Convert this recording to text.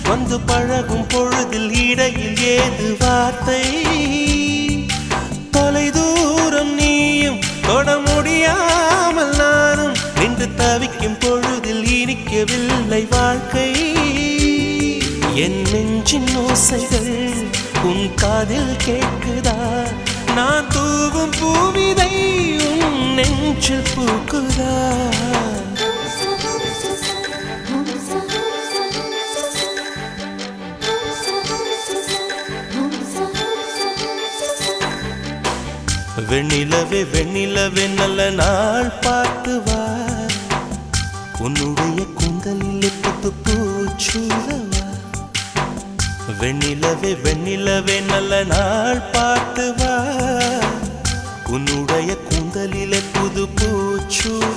வந்து பழகும் பொழுதில் இடையில் ஏது வார்த்தை தொலை தூரம் நீயும் தொட முடியாமல் நானும் நின்று தவிக்கும் பொழுதில் இனிக்கவில்லை வாழ்க்கை என் நெஞ்சின் ஓசைகள் உன் காதில் கேட்குதா நான் தூவும் பூவிதை உன் நெஞ்சில் பூக்குதா வெண்ணிலவே வெண்ணிலவே நல்ல நாள் பார்த்து வா உன்னுடைய கூந்தலில் புத்து பூச்சூடவா வெண்ணிலவே வெண்ணிலவே நல்ல நாள் பார்த்து வா உன்னுடைய கூந்தலில் புது பூச்சூட